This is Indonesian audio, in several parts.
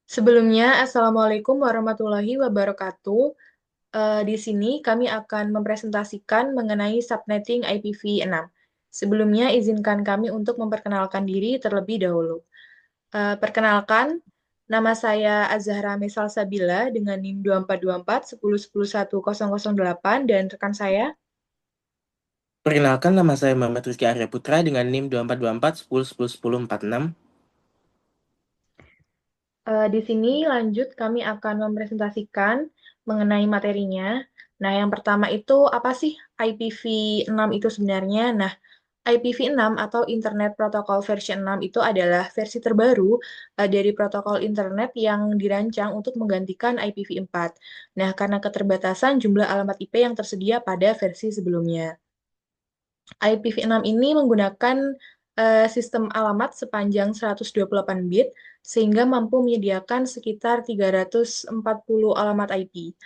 Sebelumnya, Assalamualaikum warahmatullahi wabarakatuh. Di sini kami akan mempresentasikan mengenai subnetting IPv6. Sebelumnya, izinkan kami untuk memperkenalkan diri terlebih dahulu. Perkenalkan, nama saya Azahra Misal Sabila dengan NIM 2424 dan rekan saya. Perkenalkan, nama saya Muhammad Rizky Arya Putra dengan NIM 2424 10 10 10 46. Di sini lanjut kami akan mempresentasikan mengenai materinya. Nah, yang pertama itu apa sih IPv6 itu sebenarnya? Nah, IPv6 atau Internet Protocol version 6 itu adalah versi terbaru dari protokol internet yang dirancang untuk menggantikan IPv4. Nah, karena keterbatasan jumlah alamat IP yang tersedia pada versi sebelumnya. IPv6 ini menggunakan sistem alamat sepanjang 128 bit sehingga mampu menyediakan sekitar 340 alamat IP.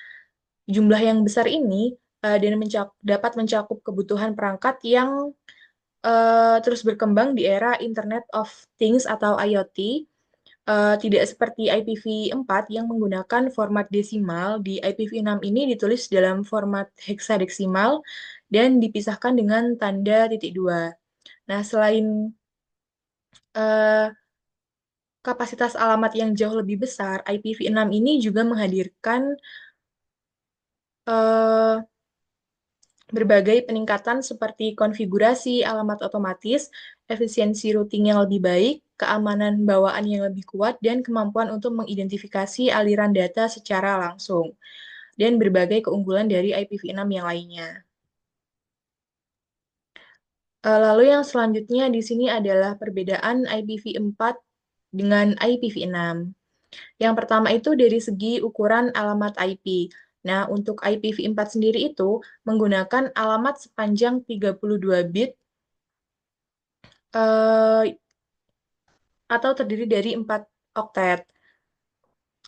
Jumlah yang besar ini dan dapat mencakup kebutuhan perangkat yang terus berkembang di era Internet of Things atau IoT. Tidak seperti IPv4 yang menggunakan format desimal, di IPv6 ini ditulis dalam format heksadeksimal dan dipisahkan dengan tanda titik dua. Nah, selain eh, kapasitas alamat yang jauh lebih besar, IPv6 ini juga menghadirkan eh, berbagai peningkatan seperti konfigurasi alamat otomatis, efisiensi routing yang lebih baik, keamanan bawaan yang lebih kuat, dan kemampuan untuk mengidentifikasi aliran data secara langsung, dan berbagai keunggulan dari IPv6 yang lainnya. Lalu yang selanjutnya di sini adalah perbedaan IPv4 dengan IPv6. Yang pertama itu dari segi ukuran alamat IP. Nah, untuk IPv4 sendiri itu menggunakan alamat sepanjang 32 bit eh, atau terdiri dari 4 oktet.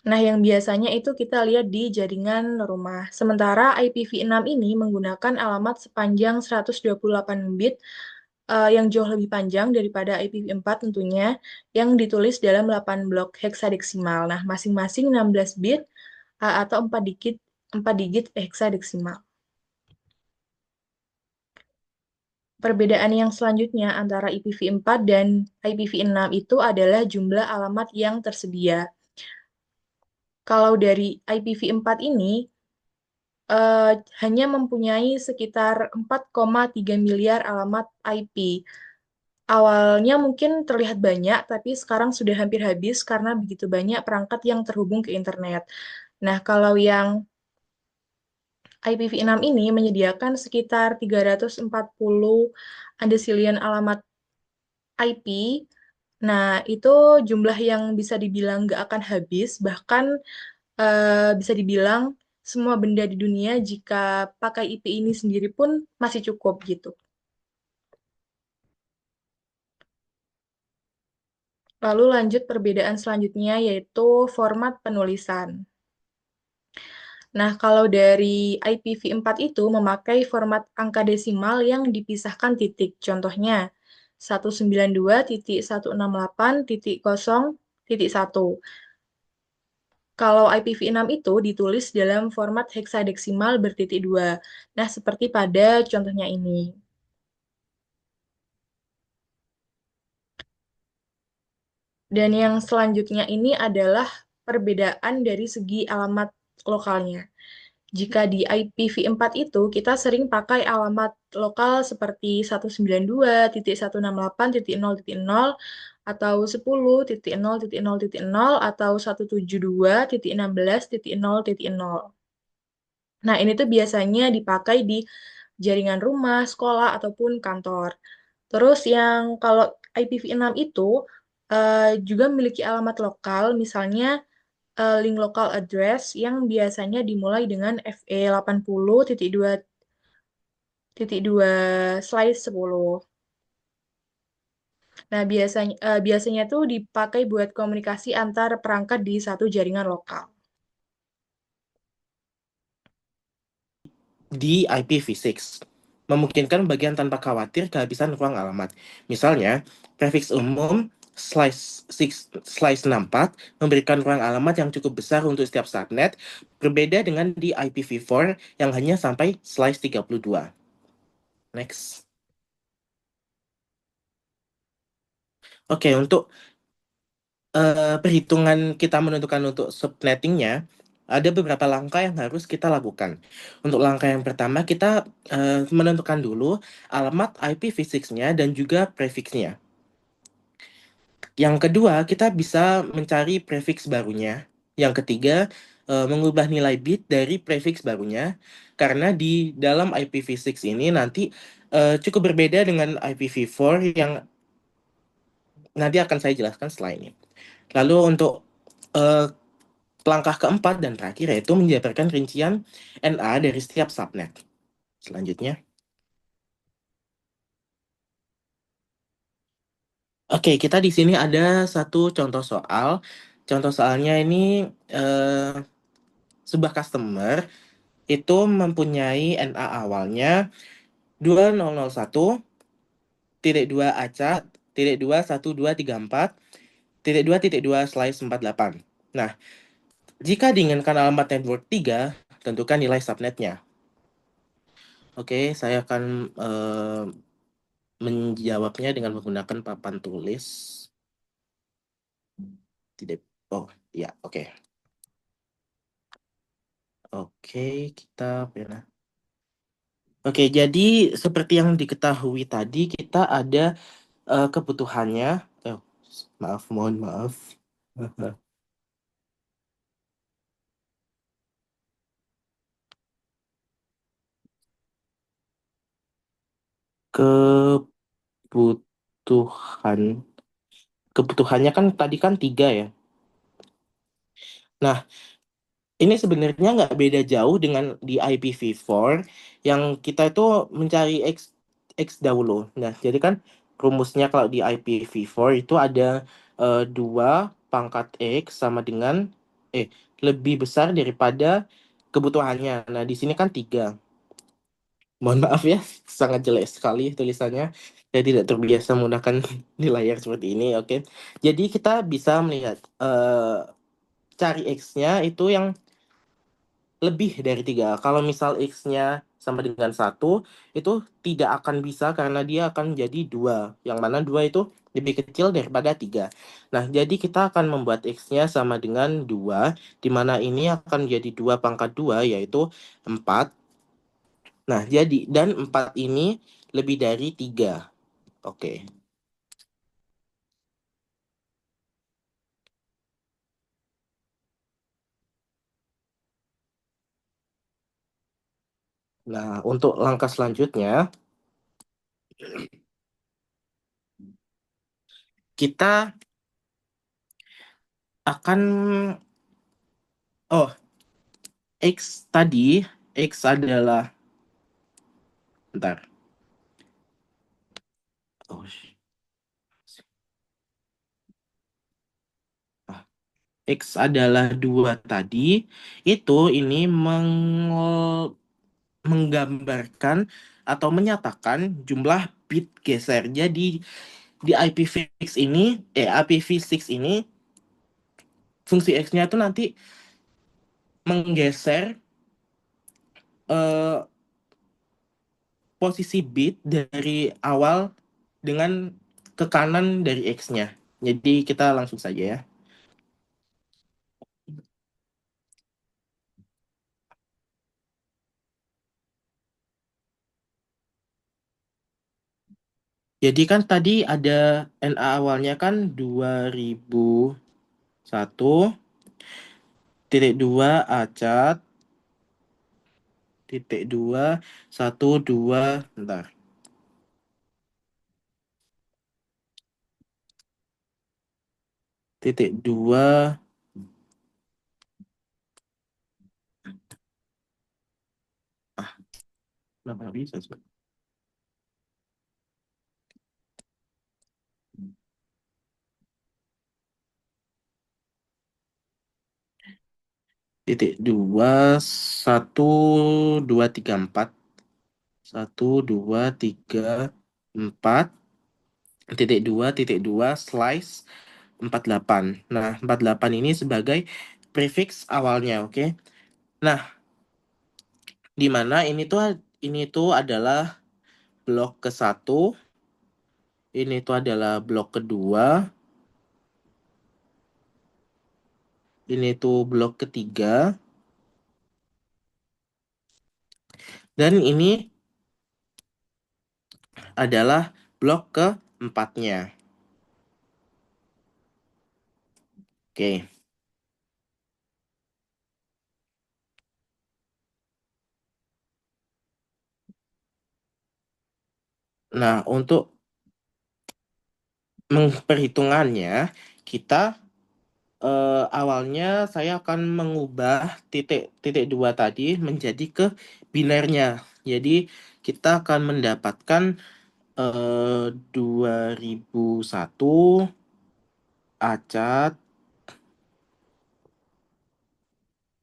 Nah, yang biasanya itu kita lihat di jaringan rumah. Sementara IPv6 ini menggunakan alamat sepanjang 128 bit yang jauh lebih panjang daripada IPv4 tentunya, yang ditulis dalam 8 blok heksadeksimal. Nah, masing-masing 16 bit atau 4 digit heksadeksimal. Perbedaan yang selanjutnya antara IPv4 dan IPv6 itu adalah jumlah alamat yang tersedia. Kalau dari IPv4 ini eh, hanya mempunyai sekitar 4,3 miliar alamat IP. Awalnya mungkin terlihat banyak, tapi sekarang sudah hampir habis karena begitu banyak perangkat yang terhubung ke internet. Nah, kalau yang IPv6 ini menyediakan sekitar 340 undecillion alamat IP. Nah, itu jumlah yang bisa dibilang nggak akan habis, bahkan bisa dibilang semua benda di dunia jika pakai IP ini sendiri pun masih cukup gitu. Lalu lanjut perbedaan selanjutnya yaitu format penulisan. Nah, kalau dari IPv4 itu memakai format angka desimal yang dipisahkan titik. Contohnya 192.168.0.1. Kalau IPv6 itu ditulis dalam format heksadeksimal bertitik dua. Nah, seperti pada contohnya ini. Dan yang selanjutnya ini adalah perbedaan dari segi alamat lokalnya. Jika di IPv4 itu kita sering pakai alamat lokal seperti 192.168.0.0 atau 10.0.0.0 atau 172.16.0.0. Nah, ini tuh biasanya dipakai di jaringan rumah, sekolah, ataupun kantor. Terus yang kalau IPv6 itu juga memiliki alamat lokal, misalnya link local address yang biasanya dimulai dengan FE80.2.2/10. Nah, biasanya tuh dipakai buat komunikasi antar perangkat di satu jaringan lokal. Di IPv6 memungkinkan bagian tanpa khawatir kehabisan ruang alamat. Misalnya, prefiks umum slice 64 memberikan ruang alamat yang cukup besar untuk setiap subnet, berbeda dengan di IPv4 yang hanya sampai slice 32. Next. Oke, untuk perhitungan kita menentukan untuk subnettingnya, ada beberapa langkah yang harus kita lakukan. Untuk langkah yang pertama, kita menentukan dulu alamat IPv6-nya dan juga prefix-nya. Yang kedua, kita bisa mencari prefix barunya. Yang ketiga, mengubah nilai bit dari prefix barunya, karena di dalam IPv6 ini nanti cukup berbeda dengan IPv4 yang nanti akan saya jelaskan setelah ini. Lalu untuk eh, langkah keempat dan terakhir yaitu menjabarkan rincian NA dari setiap subnet. Selanjutnya, oke, kita di sini ada satu contoh soal. Contoh soalnya ini eh, sebuah customer itu mempunyai NA awalnya 2001 acak titik 2 1234 titik 2 Nah, jika diinginkan alamat network 3, tentukan nilai subnetnya. Oke, saya akan menjawabnya dengan menggunakan papan tulis. Tidak. Oh, ya, oke. Oke, kita pernah. Oke, jadi seperti yang diketahui tadi, kita ada kebutuhannya. Oh, maaf, mohon maaf. Kebutuhan. Kebutuhannya kan tadi kan 3 ya. Nah, ini sebenarnya nggak beda jauh dengan di IPv4 yang kita itu mencari X dahulu. Nah, jadi kan rumusnya kalau di IPv4 itu ada 2 pangkat X sama dengan eh lebih besar daripada kebutuhannya. Nah, di sini kan 3. Mohon maaf ya, sangat jelek sekali tulisannya. Saya tidak terbiasa menggunakan di layar seperti ini, oke. Jadi kita bisa melihat cari X-nya itu yang lebih dari 3. Kalau misal X-nya sama dengan 1, itu tidak akan bisa karena dia akan jadi 2. Yang mana 2 itu lebih kecil daripada 3. Nah, jadi kita akan membuat X-nya sama dengan 2, di mana ini akan menjadi 2 pangkat 2, yaitu 4. Nah, jadi, dan 4 ini lebih dari 3. Oke. Nah, untuk langkah selanjutnya, kita akan, oh, X tadi, X adalah, bentar. Oh, ah, X adalah 2 tadi, itu ini menggambarkan atau menyatakan jumlah bit geser. Jadi di IPv6 ini, IPv6 ini, fungsi X-nya itu nanti menggeser eh, posisi bit dari awal dengan ke kanan dari X-nya. Jadi kita langsung saja ya. Jadi kan tadi ada NA awalnya kan 2001 titik 2 acat titik 2 12 bentar, titik 2 ah kenapa nggak bisa sih? Titik 2 1234 1234 titik dua slice 48. Nah, 48 ini sebagai prefix awalnya, oke. Nah, di mana ini tuh adalah blok ke satu, ini tuh adalah blok kedua, ini tuh blok ketiga, dan ini adalah blok keempatnya. Oke. Nah, untuk perhitungannya, kita awalnya saya akan mengubah titik titik dua tadi menjadi ke binernya. Jadi kita akan mendapatkan 2001 acak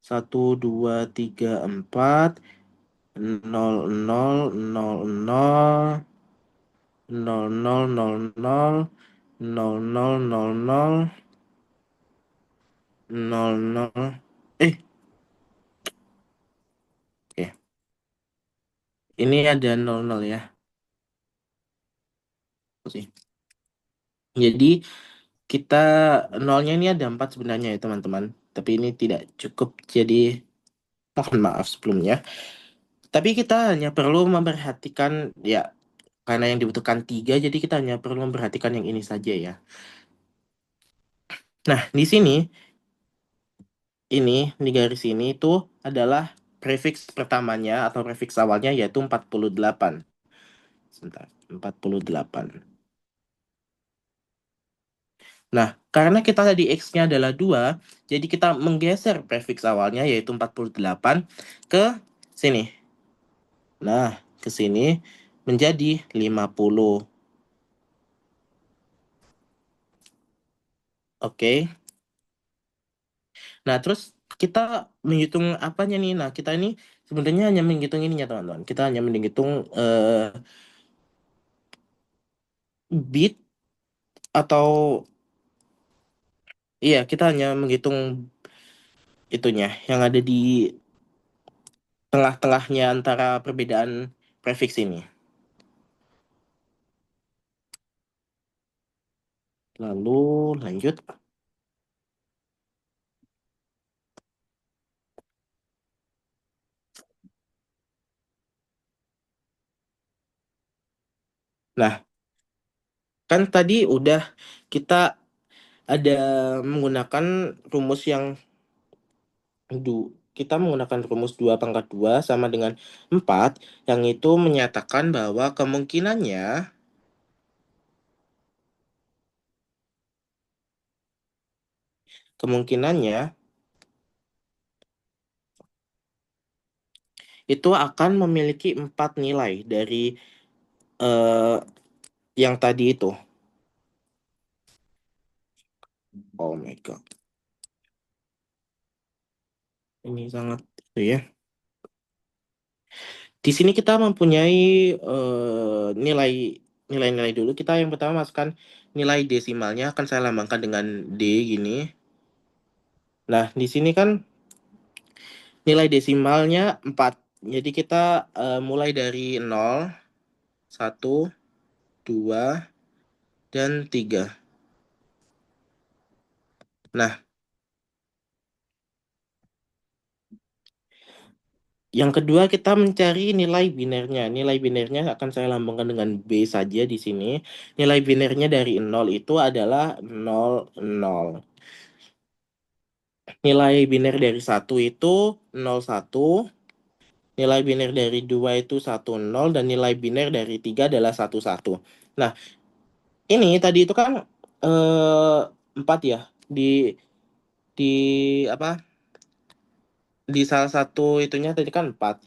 1234 0000 0000 00. Oke. Ini ada 00 ya. Sih. Jadi kita nolnya ini ada 4 sebenarnya ya teman-teman. Tapi ini tidak cukup. Jadi mohon maaf sebelumnya. Tapi kita hanya perlu memperhatikan ya karena yang dibutuhkan 3, jadi kita hanya perlu memperhatikan yang ini saja ya. Nah, di sini di garis ini itu adalah prefix pertamanya atau prefix awalnya yaitu 48. Sebentar, 48. Nah, karena kita tadi X-nya adalah 2, jadi kita menggeser prefix awalnya yaitu 48 ke sini. Nah, ke sini menjadi 50. Oke. Nah, terus kita menghitung apanya nih? Nah, kita ini sebenarnya hanya menghitung ininya, teman-teman. Kita hanya menghitung bit atau iya, kita hanya menghitung itunya yang ada di tengah-tengahnya antara perbedaan prefix ini. Lalu lanjut. Nah, kan tadi udah kita ada menggunakan rumus yang kita menggunakan rumus 2 pangkat 2 sama dengan 4 yang itu menyatakan bahwa kemungkinannya itu akan memiliki 4 nilai dari eh, yang tadi itu. Oh my God. Ini sangat itu ya. Di sini kita mempunyai nilai nilai-nilai dulu. Kita yang pertama masukkan nilai desimalnya akan saya lambangkan dengan D gini. Nah, di sini kan nilai desimalnya 4. Jadi kita mulai dari 0, 1, 2, dan 3. Nah, yang kedua kita mencari nilai binernya. Nilai binernya akan saya lambangkan dengan B saja di sini. Nilai binernya dari 0 itu adalah 0, 0. Nilai biner dari 1 itu 0, 1. Nilai biner dari 2 itu 1, 0. Dan nilai biner dari 3 adalah 1, 1. Nah, ini tadi itu kan 4 ya. Di di apa? Di salah satu itunya tadi kan 4.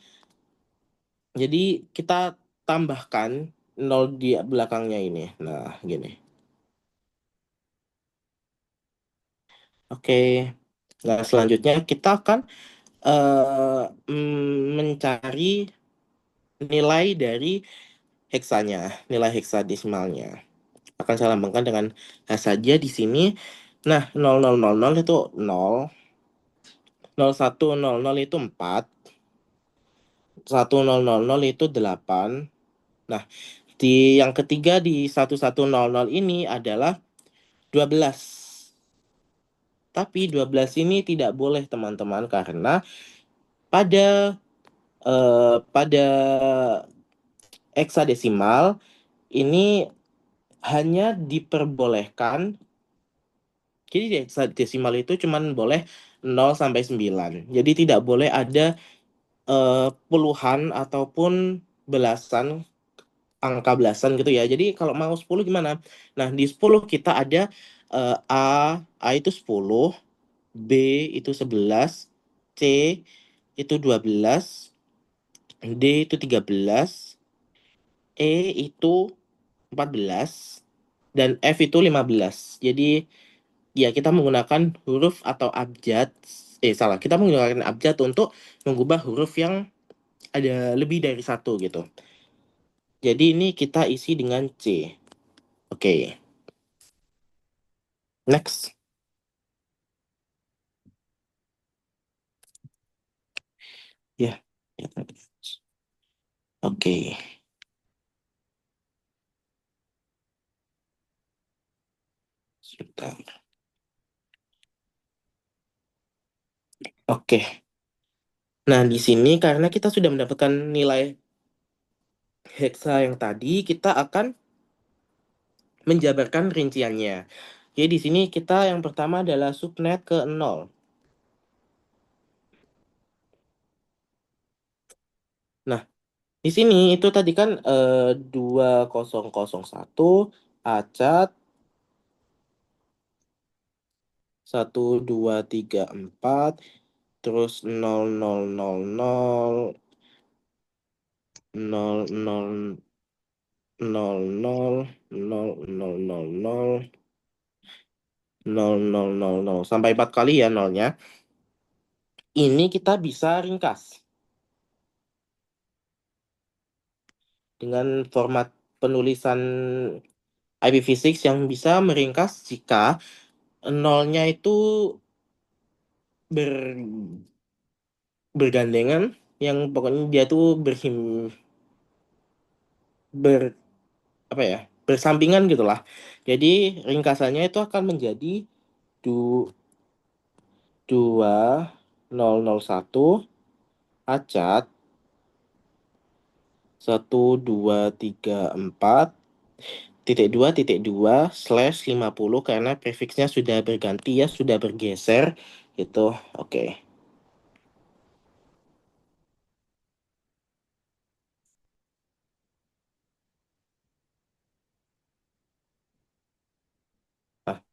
Jadi kita tambahkan 0 di belakangnya ini. Nah, gini. Oke. Nah, selanjutnya kita akan mencari nilai dari heksanya, nilai heksadesimalnya. akan saya lambangkan dengan H saja di sini. Nah, 0000 itu 0, 0100 itu 4, 1000 itu 8. Nah, di yang ketiga di 1100 ini adalah 12. Tapi 12 ini tidak boleh teman-teman karena pada pada heksadesimal ini hanya diperbolehkan, jadi di heksadesimal itu cuman boleh 0 sampai 9. Jadi tidak boleh ada puluhan ataupun belasan, angka belasan gitu ya. Jadi kalau mau 10 gimana? Nah, di 10 kita ada A, A itu 10, B itu 11, C itu 12, D itu 13, E itu 14, dan F itu 15. Jadi ya kita menggunakan huruf atau abjad, salah, kita menggunakan abjad untuk mengubah huruf yang ada lebih dari satu gitu. Jadi ini kita isi dengan C. Oke, next. Ya, ya. Oke, sebentar. Oke. Nah, di sini karena kita sudah mendapatkan nilai heksa yang tadi, kita akan menjabarkan rinciannya. Jadi di sini kita yang pertama adalah subnet ke 0. Nah, di sini itu tadi kan 2001 acat 1234 terus 0000 0000 sampai 4 kali ya nolnya. Ini kita bisa ringkas dengan format penulisan IPv6 yang bisa meringkas jika nolnya itu ber bergandengan, yang pokoknya dia tuh ber apa ya, bersampingan gitulah. Jadi ringkasannya itu akan menjadi du, 2001 acat 1234 titik 2 slash 50 karena prefiksnya sudah berganti ya, sudah bergeser gitu. Oke. Nah,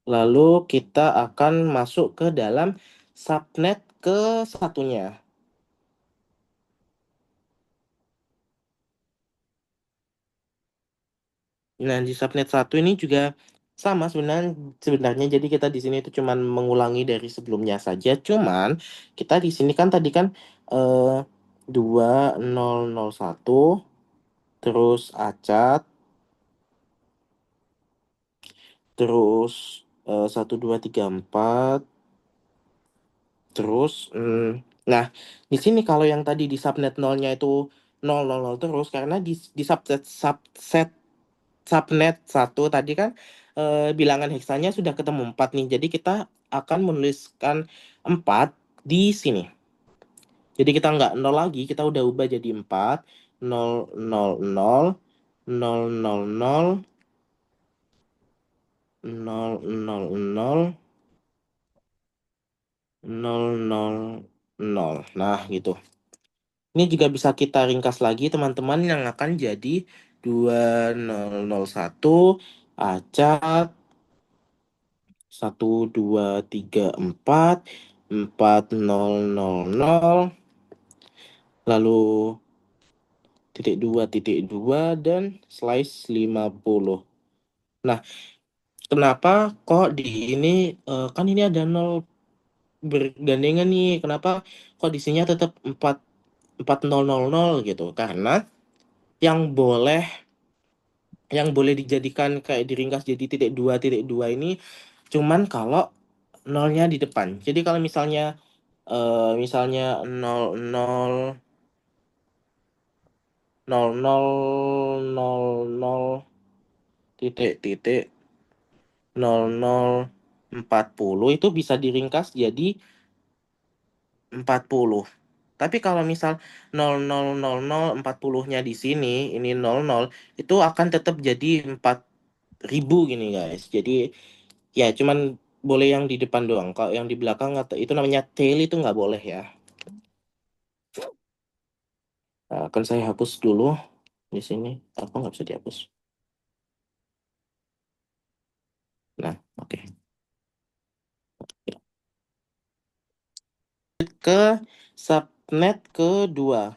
lalu kita akan masuk ke dalam subnet ke satunya. Nah, di subnet satu ini juga sama sebenarnya jadi kita di sini itu cuman mengulangi dari sebelumnya saja. Cuman kita di sini kan tadi kan eh 2001 terus acat terus 1234 terus nah di sini kalau yang tadi di subnet nolnya itu 000 terus karena di subnet satu tadi kan bilangan heksanya sudah ketemu 4 nih. Jadi kita akan menuliskan 4 di sini. Jadi kita nggak 0 lagi, kita udah ubah jadi 4. 000 000 000 000. Nah, gitu. Ini juga bisa kita ringkas lagi teman-teman yang akan jadi 2001 acak 1234 4000 lalu titik 2 dan slice 50. Nah, kenapa kok di ini kan ini ada 0 bergandengan nih. Kenapa kok di sininya tetap 4000 gitu? Karena yang boleh yang boleh dijadikan kayak diringkas jadi titik dua ini cuman kalau nolnya di depan. Jadi kalau misalnya nol nol nol nol nol nol titik titik nol nol 40 itu bisa diringkas jadi 40. Tapi kalau misal 000040-nya di sini, ini 00, itu akan tetap jadi 4000 gini guys. Jadi ya cuman boleh yang di depan doang. Kalau yang di belakang itu namanya tail itu nggak boleh ya. Nah, akan saya hapus dulu di sini. Apa nggak bisa dihapus? Nah, oke. Ke subnet kedua.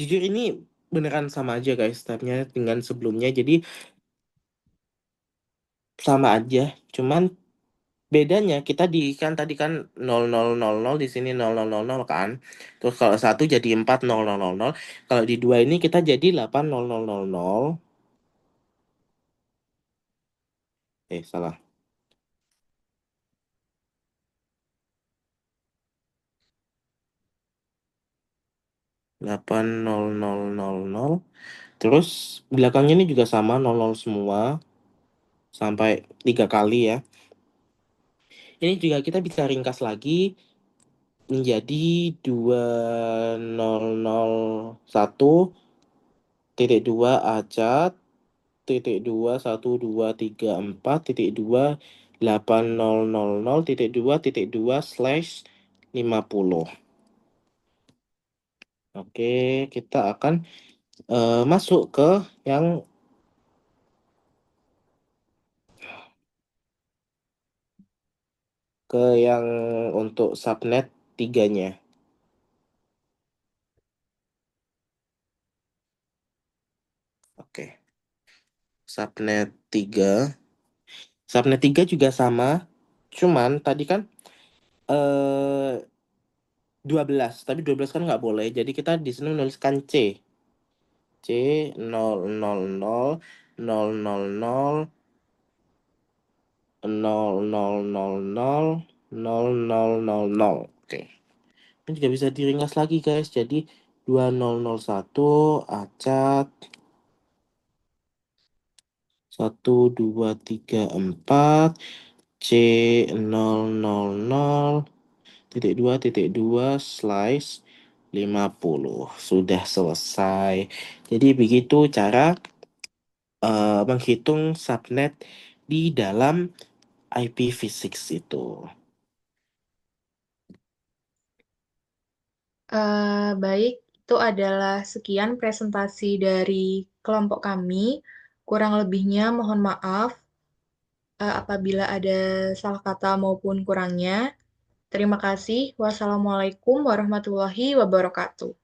Jujur ini beneran sama aja guys stepnya dengan sebelumnya. Jadi sama aja. Cuman bedanya kita di kan tadi kan 0000 di sini 0000 kan. Terus kalau satu jadi 4000. Kalau di dua ini kita jadi 8000. Salah. 8000. Terus belakangnya ini juga sama 00 semua sampai 3 kali ya. Ini juga kita bisa ringkas lagi menjadi 2001 titik dua acat titik dua satu dua tiga empat titik dua 8000 titik dua titik dua slash 50. Oke, kita akan masuk yang ke yang untuk subnet tiganya. Oke, subnet tiga. Subnet 3 juga sama, cuman tadi kan 12, tapi 12 kan nggak boleh. Jadi kita di sini menuliskan C 000 0000. Oke. Ini juga bisa diringkas lagi guys. Jadi 2001 acat 1234 C 000 titik dua titik dua slice 50. Sudah selesai. Jadi begitu cara menghitung subnet di dalam IPv6 itu. Baik, itu adalah sekian presentasi dari kelompok kami. Kurang lebihnya mohon maaf apabila ada salah kata maupun kurangnya. Terima kasih. Wassalamualaikum warahmatullahi wabarakatuh.